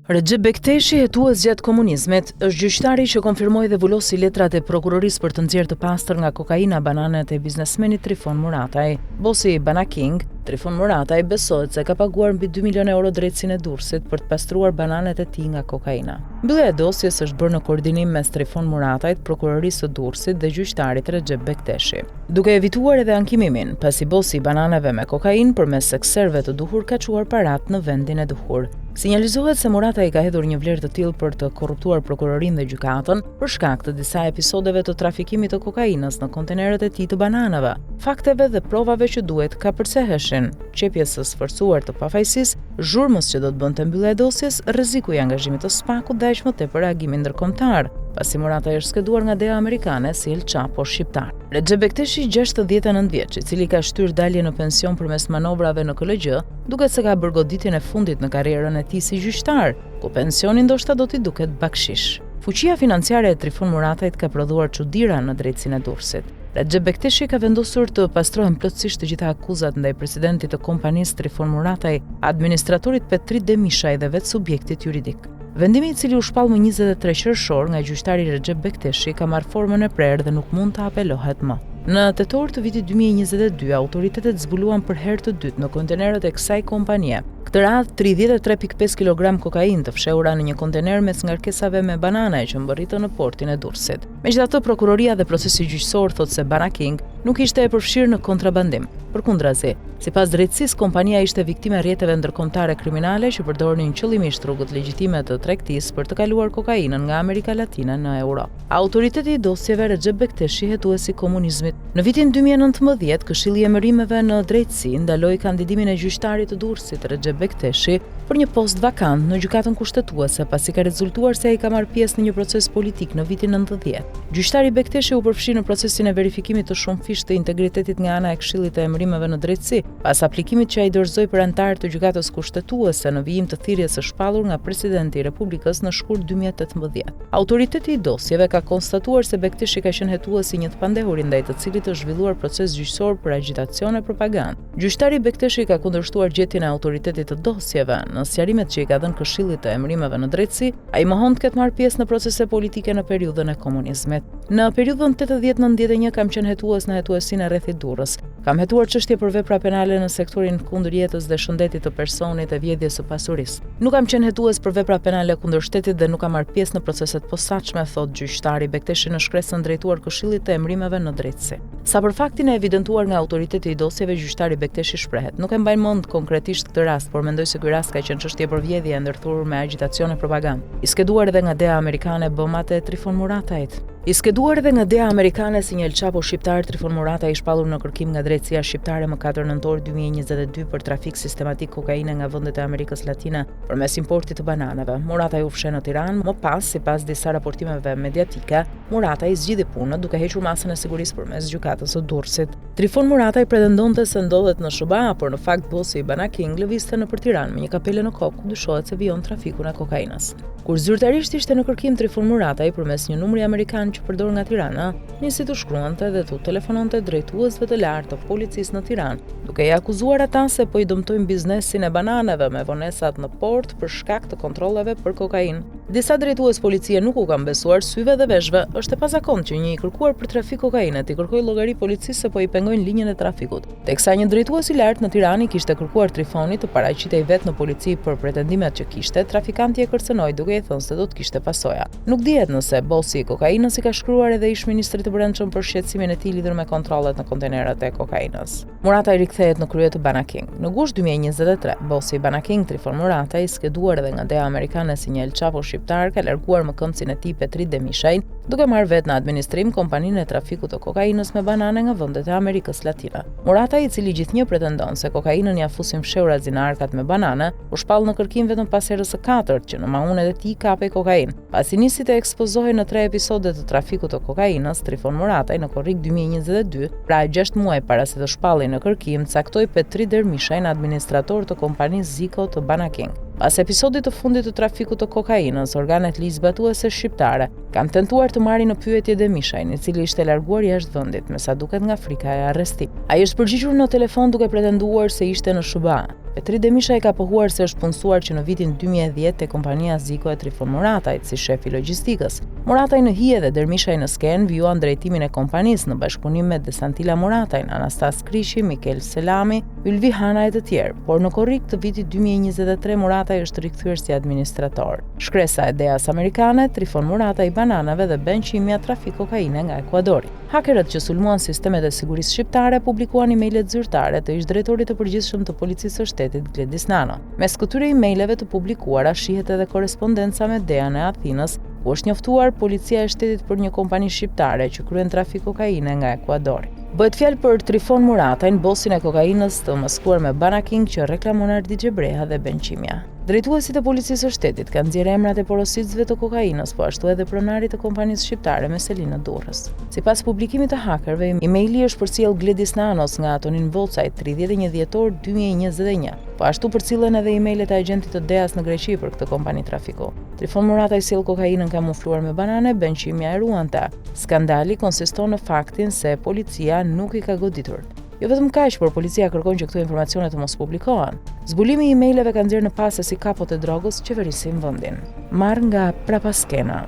Recep Bekteshi, hetues gjatë komunizmit, është gjyqtari që konfirmoi dhe vulosi letrat e prokurorisë për të nxjerrë të pastër nga kokaina bananet e biznesmenit Trifon Murataj. Bosi i Banaking, Trifon Murataj, besohet se ka paguar mbi 2 milion euro drejtësinë e Durrësit për të pastruar bananet e tij nga kokaina. Mbyllja e dosjes është bërë në koordinim mes Trifon Muratajt, prokurorisë së Durrësit dhe gjyqtarit Recep Bekteshi, duke evituar edhe ankimimin, pasi bosi i bananeve me kokainë përmes sekserve të duhur ka çuar parat në vendin e duhur. Sinjalizohet se Murataj ka hedhur një vlerë të tillë për të korruptuar prokurorinë dhe gjykatën për shkak të disa episodeve të trafikimit të kokainës në kontenerët e tij të bananeve, fakteve dhe provave që duhet ka përceheshin, qepjes së sforcuar të pafajësisë, zhurmës që do të bënte mbyllja e dosjes, rreziku i angazhimit të SPAK-ut dhe aq më tepër reagimi ndërkombëtar, pasi Murataj është skeduar nga DEA amerikane si El Chapo shqiptar. Recep Bekteshi, 69 vjeç, i cili ka shtyr dalje në pension përmes manovrave në KLG, duket se ka bërë goditjen e fundit në karrierën e tij si gjyqtar, ku pensioni ndoshta do t'i duket bakshish. Fuqia financiare e Trifon Muratajt ka prodhuar çuditëra në drejtsinë e Durrësit. Recep Bekteshi ka vendosur të pastrohen plotësisht të gjitha akuzat ndaj presidentit të kompanisë Trifon Murataj, administratorit Petrit Demishaj dhe vetë subjektit juridik. Vendimi i cili u shpall më 23 qershor nga gjyqtari Recep Bekteshi ka marrë formën e prerë dhe nuk mund të apelohet më. Në tetor të vitit 2022, autoritetet zbuluan për herë të dytë në kontenerët e kësaj kompanie. Këtë radhë 33.5 kg kokainë të fshehura në një kontener mes ngarkesave me banane që mbërritën në portin e Durrësit. Megjithatë, prokuroria dhe procesi gjyqësor thotë se Banaking nuk ishte e përfshirë në kontrabandim. Përkundrazi, sipas drejtësisë, kompania ishte viktimë e rrjeteve ndërkombëtare kriminale që përdornin qëllimisht rrugët legjitime të tregtisë për të kaluar kokainën nga Amerika Latine në Europë. Autoriteti i dosjeve Recep Bekteshi, hetuesi i komunizmit. Në vitin 2019, Këshilli i Emërimeve në Drejtësi ndaloi kandidimin e gjyqtarit të Durrësit Recep Bekteshi për një post vakant në gjykatën kushtetuese pasi ka rezultuar se ai ka marrë pjesë në një proces politik në vitin 90. Gjyqtari Bekteshi u përfshi në procesin e verifikimit të shumëfisht të integritetit nga ana e Këshillit të Emërimeve në Drejtësi, pas aplikimit që ai dorëzoi për anëtarët të gjykatës kushtetuese në vijim të thirrjes së shpallur nga presidenti i Republikës në shkurt 2018. Autoriteti i dosjeve ka konstatuar se Bekteshi ka qenë hetues i një të pandehuri ndaj të cilit është zhvilluar proces gjyqësor për agjitacion e propagandë. Gjyqtari Bekteshi ka kundërshtuar gjetjen e autoritetit të dosjeve në sqarimet që i ka dhënë Këshillit të Emërimeve në Drejtësi. Ai mohon të ketë marrë pjesë në procese politike në periudhën e komunizmit. Në periudhën 80-91 kam qenë hetues në hetuesinë e rrethit Durrës. Kam hetuar çështje për vepra penale në sektorin kundër jetës dhe shëndetit të personit e vjedhjes së pasurisë. Nuk kam qenë hetues për vepra penale kundër shtetit dhe nuk kam marrë pjesë në proceset posaçme, thot gjyqtari Bekteshi në shkresën drejtuar Këshillit të Emërimeve në Drejtësi. Sa për faktin e evidentuar nga autoriteti i dosjeve, gjyqtari Bekteshi shprehet: nuk e mbaj mend konkretisht këtë rast, por mendoj se ky rast ka qenë çështje për vjedhje e ndërthurur me agjitacion e propagandë, i skeduar edhe nga DEA amerikane bomat e Trifon Muratajt. I skeduar edhe nga DEA amerikane si një El Chapo shqiptar, Trifon Murataj i shpallur në kërkim nga drejtësia shqiptare më 4 nëntor 2022 për trafik sistematik kokaine nga vendet e Amerikës Latine përmes importit të bananeve. Murataj u fshe në Tiranë, më pas, sipas disa raportimeve mediatike, Murataj zgjidhi punën duke hequr masën e sigurisë përmes gjykatës së Durrësit. Trifon Murataj pretendonte se ndodhet në SBA, por në fakt bosi i Banaking lëvizte nëpër Tiranë me një kapele në kokë, ku dyshohet se vijon trafikun e kokainës. Kur zyrtarisht ishte në kërkim, Trifon Murataj përmes një numri amerikan që përdor nga Tirana, nisi të shkruante dhe të telefononte drejtuesve të lartë të policisë në Tiranë, duke i akuzuar ata se po i dëmtojnë biznesin e bananeve me vonesat në port për shkak të kontrolleve për kokainë. Disa drejtues policie nuk u kanë besuar syve dhe veshëve. Është e pazakontë që një i kërkuar për trafik kokaine t'i kërkojë llogari policisë se po i pengojnë linjën e trafikut. Teksa një drejtues i lartë në Tiranë kishte kërkuar Trifonit të paraqitej vetë në polici për pretendimet që kishte, trafikanti e kërcënoi duke i thënë se do të kishte pasoja. Nuk dihet nëse bosi i kokainës i ka shkruar edhe ish ministri të brendshëm për shqetësimin e tij lidhur me kontrollet në kontenerët e kokainës. Murataj rikthehet në krye të Banaking. Në gusht 2023, bosi i Banaking, Trifon Murataj, skeduar edhe nga DEA amerikane si një El Chapo shqiptar, ka larguar mëkëmësin e tij Petrit Demishajin, duke marrë vetë në administrim kompaninë e trafikut të kokainës me banane nga vendet e Amerikës Latine. Murataj, i cili gjithnjë pretendon se kokainën ja fusin fshehura zinarkat me banane, u shpall në kërkim vetëm pas herës së katërt që në mahunet e tij kapej kokainë. Pasi nisi të ekspozohej në 3 episode të trafikut të kokainës, Trifon Murataj në korrik 2022, pra 6 muaj para se të shpallej në kërkim, caktoi Petrit Demishajin, administrator të kompanisë Ziko të Banaking. Pas episodit të fundit të trafikut të kokainës, organet ligjzbatuese shqiptare kanë tentuar të marrin në pyetje Demishajin, i cili ishte larguar jashtë vendit, me sa duket nga frika e arrestimit. Ai është përgjigjur në telefon duke pretenduar se ishte në SBA. Petri Demishaj ka pohuar se është punësuar që në vitin 2010 te kompania Ziko e Trifon Muratajt si shefi logjistikës. Murataj në hije dhe Dermishaj në sken vijuan drejtimin e kompanisë në bashkëpunim me Desantila Muratajn, Anastas Krishi, Mikel Selami, Ylvi Hana e të tjerë, por në korrik të vitit 2023 Murataj është rikthyer si administrator. Shkresa e Deas Amerikane, Trifon Murataj bananave dhe benqimja trafik kokaine nga Ekuadori. Hakerët që sulmuan sistemet e sigurisë shqiptare publikuan emailët zyrtare të ish-drejtorit të përgjithshëm të Policisë së Shtetit Gledis Nano. Mes këtyre emaileve të publikuara shihet edhe korespondenca me Dean e Athinës, ku është njoftuar Policia e Shtetit për një kompani shqiptare që kryen trafik kokaine nga Ekuadori. Bëhet fjalë për Trifon Muratajn, bosin e kokainës të maskuar me Banaking që reklamon Ardi Xhebreha dhe benqimja. Drejtuesit e Policisë së Shtetit kanë nxjerrë emrat e porositësve të kokainës, po ashtu edhe pronarit të kompanisë shqiptare me Selinë Durrës. Sipas publikimit të hakerëve, emaili është përcjell Gledis Nanos nga Antonin Vocaj 31 dhjetor 2021. Po ashtu përcillen edhe emailet e agentit të Deas në Greqi për këtë kompani trafiku. Trifon Murataj sjell kokainën kamufluar me banane, benqimja e ruante. Skandali konsiston në faktin se policia nuk i ka goditur. Jo vetëm kaq, por policia kërkon që këto informacione të mos publikohen. Zbulimi i emaileve ka nxjerrë në pas se si kapot e drogës qeverisin vendin. Marr nga Prapaskena.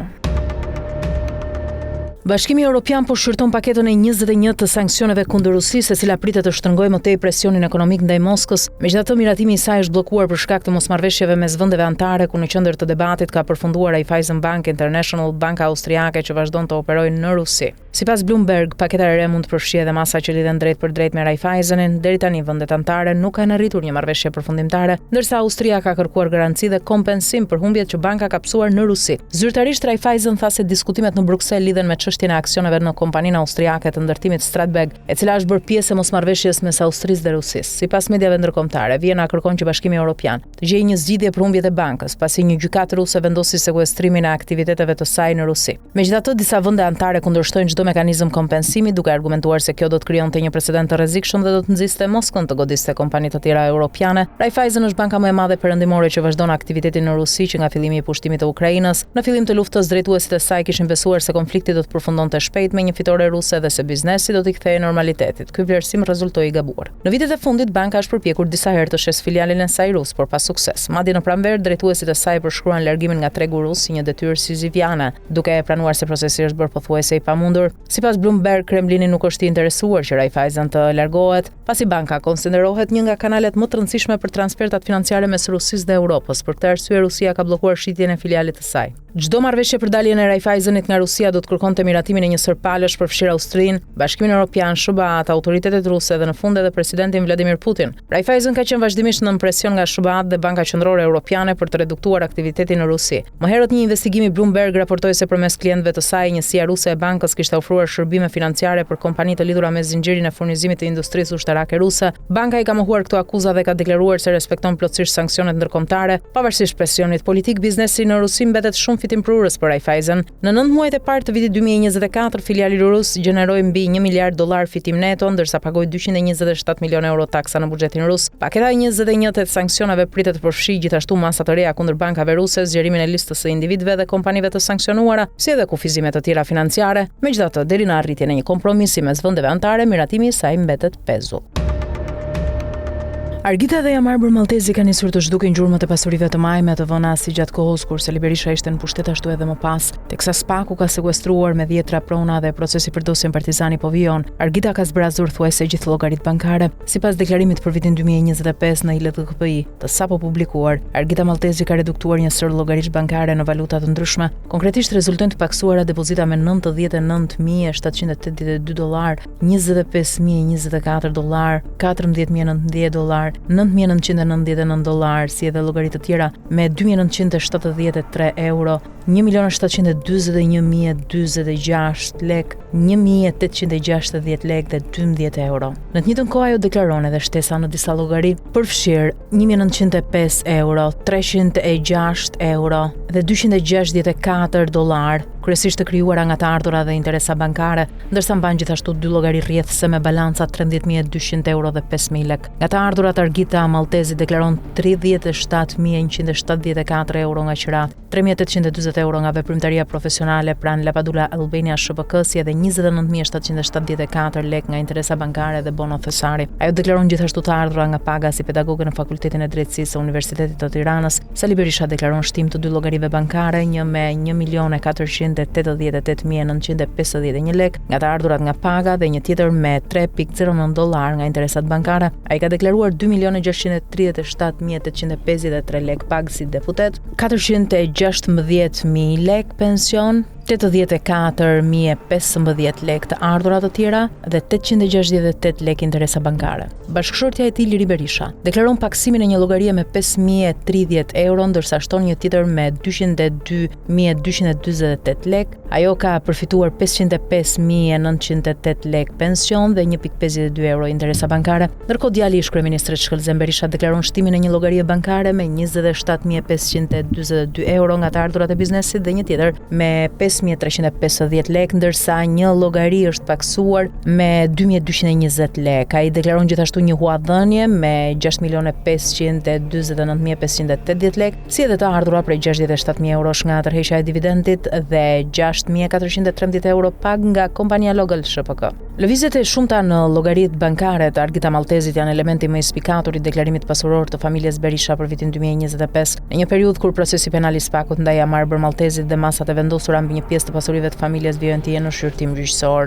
Bashkimi Evropian po shqyrton paketën e 21 të sanksioneve kundër Rusisë, e cila pritet të shtrëngojë më tej presionin ekonomik ndaj Moskës. Megjithatë, miratimi i saj është bllokuar për shkak të mosmarrveshjeve mes vendeve anëtare, ku në qendër të debatit ka përfunduar Raiffeisen Bank International, banka austriake që vazhdon të operojë në Rusi. Sipas Bloomberg, paketa e re mund të përfshijë edhe masa që lidhen drejt për drejt me Raiffeisenin. Deri tani vendet anëtare nuk kanë arritur një marrëveshje përfundimtare, ndërsa Austria ka kërkuar garanci dhe kompensim për humbjet që banka ka psuar në Rusi. Zyrtarisht Raiffeisen tha se diskutimet në Bruksel lidhen me çështjen e aksioneve në kompaninë austriake të ndërtimit Stratbag, e cila është bërë pjesë e mosmarrveshjes mes Austrisë dhe Rusisë. Sipas mediave ndërkombëtare, Viena kërkon që Bashkimi Evropian të gjejë një zgjidhje për humbjet e bankës, pasi një gjykatë ruse vendosi sekuestrimin e aktiviteteve të saj në Rusi. Megjithatë, disa vende anëtare kundërshtojnë çdo mekanizëm kompensimi, duke argumentuar se kjo do të krijonte një precedent të rrezikshëm dhe do të nxiste Moskën të godiste kompani të tjera europiane. Raiffeisen është banka më e madhe perëndimore që vazhdon aktivitetin në Rusi që nga fillimi i pushtimit të Ukrainës. Në fillim të luftës, drejtuesit e saj kishin besuar se konflikti do të përfundonte shpejt me një fitore ruse dhe se biznesi do t'i kthehej normalitetit. Ky vlerësim rezultoi i gabuar. Në vitet e fundit, banka është përpjekur disa herë të shes filialin e saj rus, por pa sukses. Madje në pranverë, drejtuesit e saj përshkruan largimin nga tregu rus si një detyrë sizifiane, duke e pranuar se procesi është bërë pothuajse i pamundur. Sipas Bloomberg, Kremlini nuk është i interesuar që Raiffeisen të largohet, pasi banka konsiderohet një nga kanalet më të rëndësishme për transfertat financiare mes Rusisë dhe Europës. Për këtë arsye, Rusia ka bllokuar shitjen e filialit të saj. Çdo marrëveshje për daljen e Raiffeisenit nga Rusia do të kërkonte miratimin e një sër palësh përfshirë Austrinë, Bashkimin Evropian, SBA-t, autoritetet ruse dhe në fund edhe presidentin Vladimir Putin. Raiffeisen ka qenë vazhdimisht nën presion nga SBA-t dhe Banka Qendrore Evropiane për të reduktuar aktivitetin në Rusi. Më herët një investigim i Bloomberg raportoi se përmes klientëve të saj, njësia ruse e bankës kishte ofruar shërbime financiare për kompani të lidhura me zinxhirin e furnizimit të industrisë ushtarake ruse. Banka i ka mohuar këto akuza dhe ka deklaruar se respekton plotësisht sanksionet ndërkombëtare. Pavarësisht presionit politik, biznesi në Rusi mbetet shumë fitim prurës për Raiffeisen. Në 9 muajt e parë të vitit 2024, filiali rus gjeneroi mbi $1 miliard fitim neto, ndërsa pagoi 227 milionë euro taksa në buxhetin rus. Paketa e 21 të sanksioneve pritet të përfshijë gjithashtu masa të reja kundër bankave ruse, zgjerimin e listës së individëve dhe kompanive të sanksionuara, si edhe kufizime të tjera financiare. Megjithatë, deri në arritjen e një kompromisi mes vendeve anëtare, miratimi i saj mbetet pezull. Argita dhe Jamarbër Maltezi kanë nisur të zhdukin gjurmët e pasurive të majme të vëna si gjatë kohës kur Sali Berisha ishte në pushtet ashtu edhe më pas, teksa SPAK-u ka sekuestruar me 10 prona dhe procesi për dosjen Partizani po vijon. Argita ka zbrazur thuajse gjithë llogaritë bankare. Sipas deklarimit për vitin 2025 në ILDKPI, të sapo publikuar, Argita Maltezi ka reduktuar një sër llogarish bankare në valuta të ndryshme. Konkretisht rezultojnë të paksuara depozita me $99,782, $25,024, $14,090, $9,999, si edhe llogaritë të tjera me €2,973, €1,741,026 lek, €1,860 lek dhe €12. Në të njëjtën kohë ajo deklaron edhe shtesa në disa llogari, përfshirë €1,905, €306 dhe $264, kryesisht të krijuara nga të ardhurat dhe interesa bankare, ndërsa mban gjithashtu 2 llogari rrjedhëse me balanca €13,200 dhe €5,000 lek. Nga të ardhurat, Argita Maltezi deklaron €37,174 nga qirat, $3,840 euro nga veprimtaria profesionale pranë Lapadula Albania SHPK, si edhe 29.774 lek nga interesa bankare dhe bono thesari. Ajo deklaron gjithashtu të ardhura nga paga si pedagoge në Fakultetin e Drejtësisë së Universitetit të Tiranës. Sali Berisha deklaron shtim të dy llogarive bankare, një me 1.488.951 lek nga të ardhurat nga paga dhe një tjetër me $3.09 nga interesat bankare. Ai ka deklaruar 2.637.853 lek pagë si deputet, 416.000 lek pension, 84.015 lek të ardhura të tjera dhe 868 lek interesa bankare. Bashkëshortja e tij Liri Berisha deklaron paksimin e një llogarie me 5.030 euro, ndërsa shton një tjetër me 202.248 lek. Ajo ka përfituar 505.908 lek pension dhe 1.52 euro interesa bankare. Ndërkohë djali i kryeministrit Shkëlqen Berisha deklaron shtimin e një llogarie bankare me 27.542 euro nga të ardhurat e biznesit dhe një tjetër me 5.350 lek, ndërsa një llogari është paksuar me 2.220 lek. Ai deklaron gjithashtu një huadhënie me 6.529.580 lek, si edhe të ardhura prej 67.000 eurosh nga tërheqja e dividendit dhe 6.413 euro pag nga kompania Logel SHPK. Lëvizjet e shumta në llogaritë bankare të Argita Maltezit janë elementi më i spikatur i deklarimit pasuror të familjes Berisha për vitin 2025, në një periudhë kur procesi penal i Spakut ndaj Amarbër Maltezit dhe masat e vendosura mbi një pjesë të pasurive të familjes vijnë të jenë në shqyrtim gjyqësor.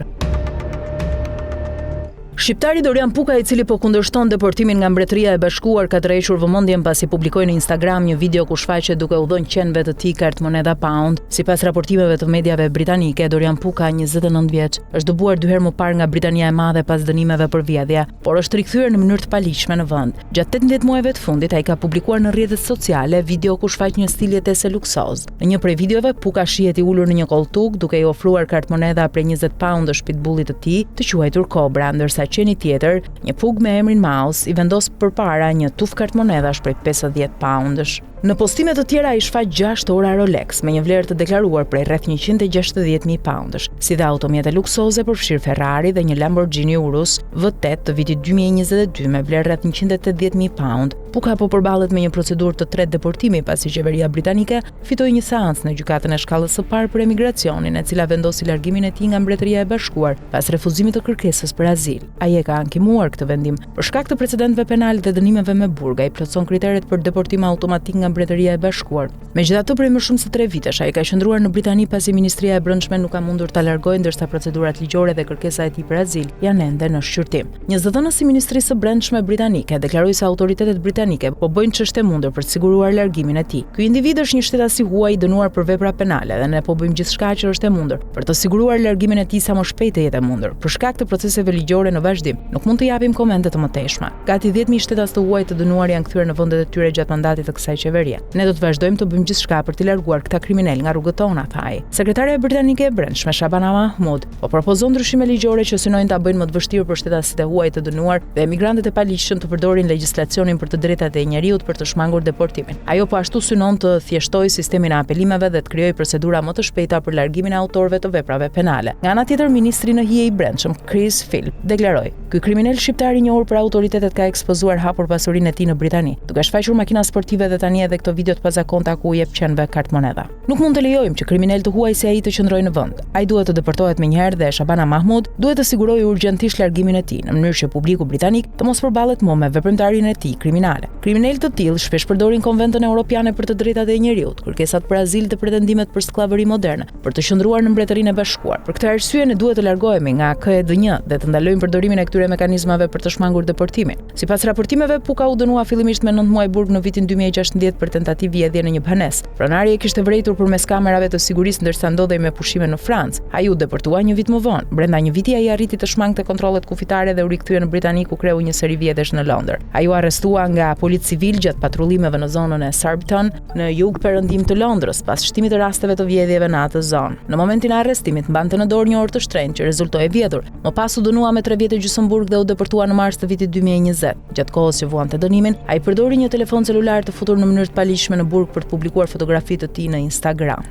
Shqiptari Dorian Puka, i cili po kundërshton deportimin nga Mbretëria e Bashkuar, ka tërhequr vëmendjen pasi publikoi në Instagram një video ku shfaqet duke u dhënë qenve të tij kartmoneda pound. Sipas raportimeve të mediave britanike, Dorian Puka, 29 vjeç, është dëbuar 2 herë më parë nga Britania e Madhe pas dënimeve për vjedhje, por është rikthyer në mënyrë të paligjshme në vend. Gjatë 18 muajve të fundit, ai ka publikuar në rrjetet sociale video ku shfaq një stil jetese luksoz. Në një prej videove, Puka shihet i ulur në një koltuk duke i ofruar kartmoneda prej 20 poundësh pitbullit të tij, të quajtur Cobra, ndërsa qeni tjetër, një pug me emrin Mouse, i vendos përpara një tuf kartmonedash prej 50 poundësh. Në postime të tjera ai shfaq 6 ora Rolex me një vlerë të deklaruar prej rreth 160.000 poundësh, si dhe automjete luksoze përfshirë Ferrari dhe një Lamborghini Urus V8 të vitit 2022 me vlerë rreth 180.000 pound. Puka po përballet me një procedurë të tretë deportimi pasi qeveria britanike fitoi një seancë në gjykatën e shkallës së parë për emigracionin, e cila vendosi largimin e tij nga Mbretëria e Bashkuar pas refuzimit të kërkesës për azil. Ai e ka ankimuar këtë vendim për shkak të precedenteve penale dhe dënimeve me burg. Ai plotson kriteret për deportim automatik nga Mbretëria e Bashkuar. Megjithatë, prej më shumë se 3 vitesh ai ka qëndruar në Britani pasi Ministria e Brendshme nuk ka mundur ta largojë, ndërsa procedurat ligjore dhe kërkesa e tij për azil janë ende në shqyrtim. Një zëdhënës i Ministrisë së Brendshme britanike deklaroi se autoritetet britanike po bëjnë çështje mundur për të siguruar largimin e tij. Ky individ është një shtetas i huaj i dënuar për vepra penale dhe ne po bëjmë gjithçka që është e mundur për të siguruar largimin e tij sa më shpejt të jetë e mundur. Për shkak të proceseve ligjore në vazhdim, nuk mund të japim komente të mëtejshme. Gati 10.000 shtetas të huaj të dënuar janë kthyer në vendet e tyre gjatë mandatit të kësaj qeverie. Ne do të vazhdojmë të bëjmë gjithçka për të larguar këta kriminal nga rrugët tona, tha ai. Sekretarja britanike e Brendshme Shabana Mahmood po propozon ndryshime ligjore që synojnë ta bëjnë më të vështirë për shtetasit e huaj të dënuar dhe emigrantët e paligjshëm të përdorin legjislacionin për të drejtat e njerëzit për të shmangur deportimin. Ajo po ashtu synon të thjeshtojë sistemin e apelimeve dhe të krijojë procedura më të shpejta për largimin e autorëve të veprave penale. Nga ana tjetër, ministri në hije i Brendshëm Chris Philp deklaroi: "Ky kriminal shqiptar i njohur për autoritetet ka ekspozuar hapur pasurinë e tij në Britani, duke shfaqur makina sportive dhe tani edhe këto video të pazakonta ku u jep qenve kartmoneda. Nuk mund të lejojmë që kriminal të huaj si ai të qëndrojë në vend. Ai duhet të deportohet menjëherë dhe Shabana Mahmood duhet të sigurojë urgjentisht largimin e tij në mënyrë që publiku britanik të mos përballet më me veprimtarinë e tij kriminale. Kriminalët të tillë shpesh përdorin konventën europiane për të drejtat e njerëzit, kërkesat për azil dhe pretendimet për skllavëri moderne për të qëndruar në Mbretërinë e Bashkuar. Për këtë arsye ne duhet të largohemi nga KED1 dhe të ndalojmë përdorimin e këtyre mekanizmave për të shmangur deportimin. Sipas raportimeve, Puka u dënua fillimisht me 9 muaj burg në vitin 2016 për tentativë vjedhje në një banesë. Pronari e kishte vrejtur përmes kamerave të sigurisë ndërsa ndodhej me pushime në Francë. Ai u deportua një vit më vonë. Brenda një viti ai arriti të shmangte kontrollet kufitare dhe u rikthye në Britani ku kreu një seri vjedhjesh në Londër. Ai u arrestua nga polici civil gjatë patrullimeve në zonën e Surbiton në jug perëndim të Londrës pas shtimit të rasteve të vjedhjeve në atë zonë. Në momentin e arrestimit mbante në dorë një orë të shtrenjtë që rezultoi vjedhur. Më pas u dënua me 3 vjet gjysmëburg dhe u deportua në mars të vitit 2020. Gjatë kohës që vuante dënimin, ai përdori një telefon celular të futur në mënyrë të paligjshme në burg për të publikuar fotografitë të tij në Instagram.